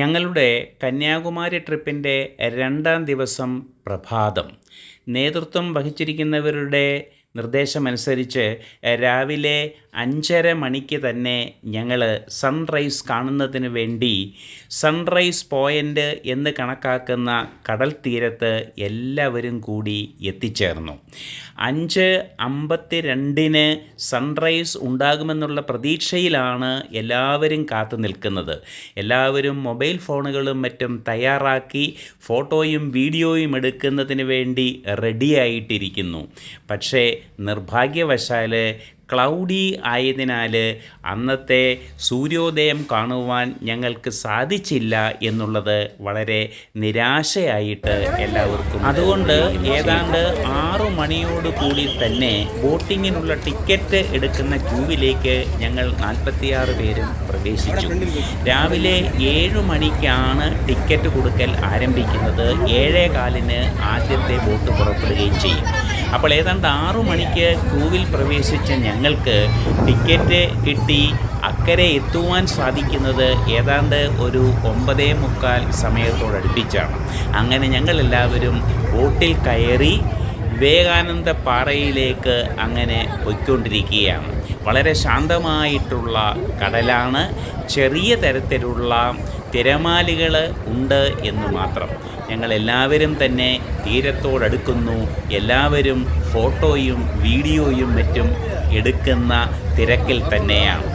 ഞങ്ങളുടെ കന്യാകുമാരി ട്രിപ്പിൻ്റെ രണ്ടാം ദിവസം പ്രഭാതം നേതൃത്വം വഹിച്ചിരിക്കുന്നവരുടെ നിർദ്ദേശമനുസരിച്ച് രാവിലെ 5:30 മണിക്ക് തന്നെ ഞങ്ങൾ സൺറൈസ് കാണുന്നതിന് വേണ്ടി സൺറൈസ് പോയിൻ്റ് എന്ന് കണക്കാക്കുന്ന കടൽ തീരത്ത് എല്ലാവരും കൂടി എത്തിച്ചേർന്നു. 5:52 സൺറൈസ് ഉണ്ടാകുമെന്നുള്ള പ്രതീക്ഷയിലാണ് എല്ലാവരും കാത്തു നിൽക്കുന്നത്. എല്ലാവരും മൊബൈൽ ഫോണുകളും മറ്റും തയ്യാറാക്കി ഫോട്ടോയും വീഡിയോയും എടുക്കുന്നതിന് വേണ്ടി റെഡിയായിട്ടിരിക്കുന്നു. പക്ഷേ നിർഭാഗ്യവശാൽ ക്ലൗഡി ആയതിനാൽ അന്നത്തെ സൂര്യോദയം കാണുവാൻ ഞങ്ങൾക്ക് സാധിച്ചില്ല എന്നുള്ളത് വളരെ നിരാശയായിട്ട് എല്ലാവർക്കും. അതുകൊണ്ട് ഏതാണ്ട് 6 മണിയോട് കൂടി തന്നെ ബോട്ടിങ്ങിനുള്ള ടിക്കറ്റ് എടുക്കുന്ന ക്യൂവിലേക്ക് ഞങ്ങൾ 46 പേരും പ്രവേശിച്ചു. രാവിലെ 7 മണിക്കാണ് ടിക്കറ്റ് കൊടുക്കൽ ആരംഭിക്കുന്നത്. 7:15 ആദ്യത്തെ ബോട്ട് പുറപ്പെടുകയും ചെയ്യും. അപ്പോൾ ഏതാണ്ട് 6 മണിക്ക് ക്യൂവിൽ പ്രവേശിച്ച ഞങ്ങൾക്ക് ടിക്കറ്റ് കിട്ടി അക്കരെ എത്തുവാൻ സാധിക്കുന്നത് ഏതാണ്ട് ഒരു 9:45 സമയത്തോടടുപ്പിച്ചാണ്. അങ്ങനെ ഞങ്ങളെല്ലാവരും ബോട്ടിൽ കയറി വിവേകാനന്ദ പാറയിലേക്ക് അങ്ങനെ പോയിക്കൊണ്ടിരിക്കുകയാണ്. വളരെ ശാന്തമായിട്ടുള്ള കടലാണ്. ചെറിയ തരത്തിലുള്ള തിരമാലകൾ ഉണ്ട് എന്ന് മാത്രം. ഞങ്ങളെല്ലാവരും തന്നെ തീരത്തോടടുക്കുന്നു. എല്ലാവരും ഫോട്ടോയും വീഡിയോയും മറ്റും എടുക്കുന്ന തിരക്കിൽ തന്നെയാണ്.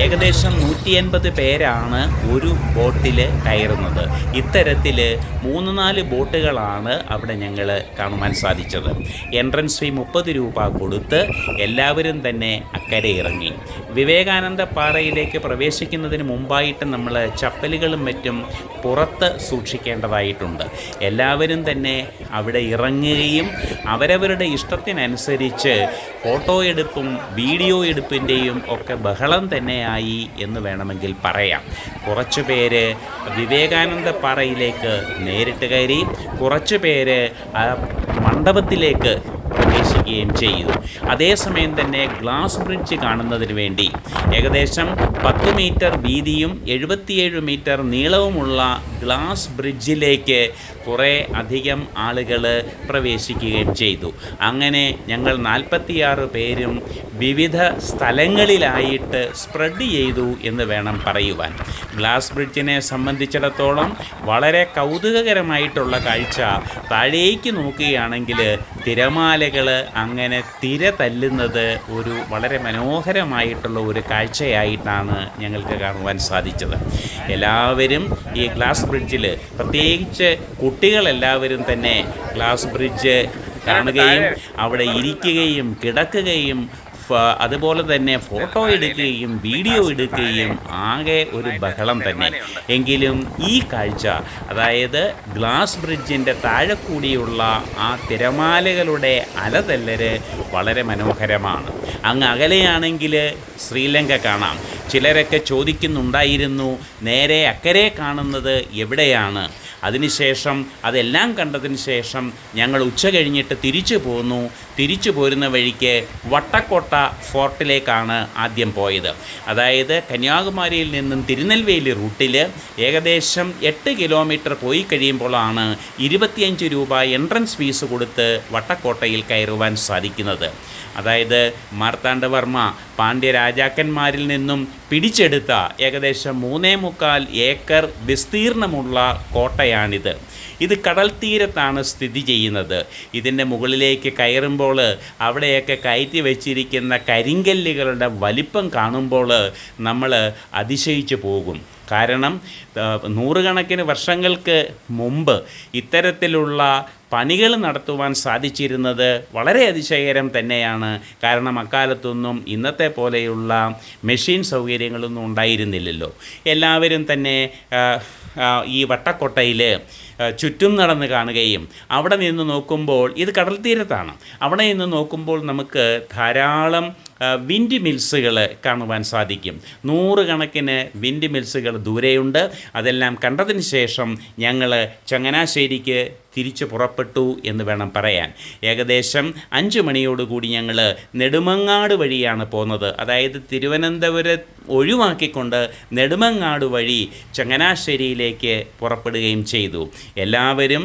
ഏകദേശം 180 പേരാണ് ഒരു ബോട്ടിൽ കയറുന്നത്. ഇത്തരത്തിൽ 3-4 ബോട്ടുകളാണ് അവിടെ ഞങ്ങൾ കാണുവാൻ സാധിച്ചത്. എൻട്രൻസ് ഫീ 30 രൂപ കൊടുത്ത് എല്ലാവരും തന്നെ അക്കരെ ഇറങ്ങി. വിവേകാനന്ദ പാറയിലേക്ക് പ്രവേശിക്കുന്നതിന് മുമ്പായിട്ട് നമ്മൾ ചപ്പലുകളും മറ്റും പുറത്ത് സൂക്ഷിക്കേണ്ടതായിട്ടുണ്ട്. എല്ലാവരും തന്നെ അവിടെ ഇറങ്ങുകയും അവരവരുടെ ഇഷ്ടത്തിനനുസരിച്ച് ഫോട്ടോ എടുപ്പും വീഡിയോ എടുപ്പിൻ്റെയും ഒക്കെ ബഹളം തന്നെയായി എന്ന് വേണമെങ്കിൽ പറയാം. കുറച്ചു പേര് വിവേകാനന്ദ പാറയിലേക്ക് നേരിട്ട് കയറി, കുറച്ചു പേര് മണ്ഡപത്തിലേക്ക് പ്രവേശിക്കുകയും ചെയ്തു. അതേസമയം തന്നെ ഗ്ലാസ് ബ്രിഡ്ജ് കാണുന്നതിന് വേണ്ടി ഏകദേശം 10 മീറ്റർ വീതിയും 77 മീറ്റർ നീളവുമുള്ള ഗ്ലാസ് ബ്രിഡ്ജിലേക്ക് കുറേ അധികം ആളുകൾ പ്രവേശിക്കുകയും ചെയ്തു. അങ്ങനെ ഞങ്ങൾ 46 പേരും വിവിധ സ്ഥലങ്ങളിലായിട്ട് സ്പ്രെഡ് ചെയ്തു എന്ന് വേണം പറയുവാൻ. ഗ്ലാസ് ബ്രിഡ്ജിനെ സംബന്ധിച്ചിടത്തോളം വളരെ കൗതുകകരമായിട്ടുള്ള കാഴ്ച, താഴേക്ക് നോക്കുകയാണെങ്കിൽ തിരമാലകൾ അങ്ങനെ തിര തല്ലുന്നത് ഒരു വളരെ മനോഹരമായിട്ടുള്ള ഒരു കാഴ്ചയായിട്ടാണ് ഞങ്ങൾക്ക് കാണുവാൻ സാധിച്ചത്. എല്ലാവരും ഈ ഗ്ലാസ് ബ്രിഡ്ജിൽ, പ്രത്യേകിച്ച് കുട്ടികളെല്ലാവരും തന്നെ ഗ്ലാസ് ബ്രിഡ്ജ് കാണുകയും അവിടെ ഇരിക്കുകയും കിടക്കുകയും അതുപോലെ തന്നെ ഫോട്ടോ എടുക്കുകയും വീഡിയോ എടുക്കുകയും ആകെ ഒരു ബഹളം തന്നെ. എങ്കിലും ഈ കാഴ്ച, അതായത് ഗ്ലാസ് ബ്രിഡ്ജിൻ്റെ താഴെ കൂടിയുള്ള ആ തിരമാലകളുടെ അലതല്ലര് വളരെ മനോഹരമാണ്. അങ്ങ് അകലെയാണെങ്കിൽ ശ്രീലങ്ക കാണാം. ചിലരൊക്കെ ചോദിക്കുന്നുണ്ടായിരുന്നു, നേരെ അക്കരെ കാണുന്നത് എവിടെയാണ്? അതിനുശേഷം അതെല്ലാം കണ്ടതിന് ശേഷം ഞങ്ങൾ ഉച്ച കഴിഞ്ഞിട്ട് തിരിച്ചു പോന്നു. തിരിച്ചു പോരുന്ന വഴിക്ക് വട്ടക്കോട്ട ഫോർട്ടിലേക്കാണ് ആദ്യം പോയത്. അതായത് കന്യാകുമാരിയിൽ നിന്നും തിരുനെൽവേലി റൂട്ടിൽ ഏകദേശം 8 കിലോമീറ്റർ പോയി കഴിയുമ്പോഴാണ് 25 രൂപ എൻട്രൻസ് ഫീസ് കൊടുത്ത് വട്ടക്കോട്ടയിൽ കയറുവാൻ സാധിക്കുന്നത്. അതായത് മാർത്താണ്ഡവർമ്മ പാണ്ഡ്യ രാജാക്കന്മാരിൽ നിന്നും പിടിച്ചെടുത്ത ഏകദേശം 3.25 ഏക്കർ വിസ്തീർണമുള്ള കോട്ടയാണിത്. ഇത് കടൽ തീരത്താണ് സ്ഥിതി ചെയ്യുന്നത്. ഇതിൻ്റെ മുകളിലേക്ക് കയറുമ്പോൾ അവിടെയൊക്കെ കയറ്റി വെച്ചിരിക്കുന്ന കരിങ്കല്ലുകളുടെ വലിപ്പം കാണുമ്പോൾ നമ്മൾ അതിശയിച്ചു പോകും. കാരണം 100 കണക്കിന് വർഷങ്ങൾക്ക് മുമ്പ് ഇത്തരത്തിലുള്ള പണികൾ നടത്തുവാൻ സാധിച്ചിരുന്നത് വളരെ അതിശയകരം തന്നെയാണ്. കാരണം അക്കാലത്തൊന്നും ഇന്നത്തെ പോലെയുള്ള മെഷീൻ സൗകര്യങ്ങളൊന്നും ഉണ്ടായിരുന്നില്ലല്ലോ. എല്ലാവരും തന്നെ ഈ വട്ടക്കൊട്ടയിൽ ചുറ്റും നടന്ന് കാണുകയും അവിടെ നിന്ന് നോക്കുമ്പോൾ, ഇത് കടൽ തീരത്താണ്, അവിടെ നിന്ന് നോക്കുമ്പോൾ നമുക്ക് ധാരാളം വിൻഡ് മിൽസുകൾ കാണുവാൻ സാധിക്കും. 100 കണക്കിന് വിൻഡ് മിൽസുകൾ ദൂരെയുണ്ട്. അതെല്ലാം കണ്ടതിന് ശേഷം ഞങ്ങൾ ചങ്ങനാശ്ശേരിക്ക് തിരിച്ചു പുറപ്പെട്ടു എന്ന് വേണം പറയാൻ. ഏകദേശം 5 മണിയോടുകൂടി ഞങ്ങൾ നെടുമങ്ങാട് വഴിയാണ് പോകുന്നത്. അതായത് തിരുവനന്തപുരം ഒഴിവാക്കിക്കൊണ്ട് നെടുമങ്ങാട് വഴി ചങ്ങനാശ്ശേരിയിലേക്ക് പുറപ്പെടുകയും ചെയ്തു. എല്ലാവരും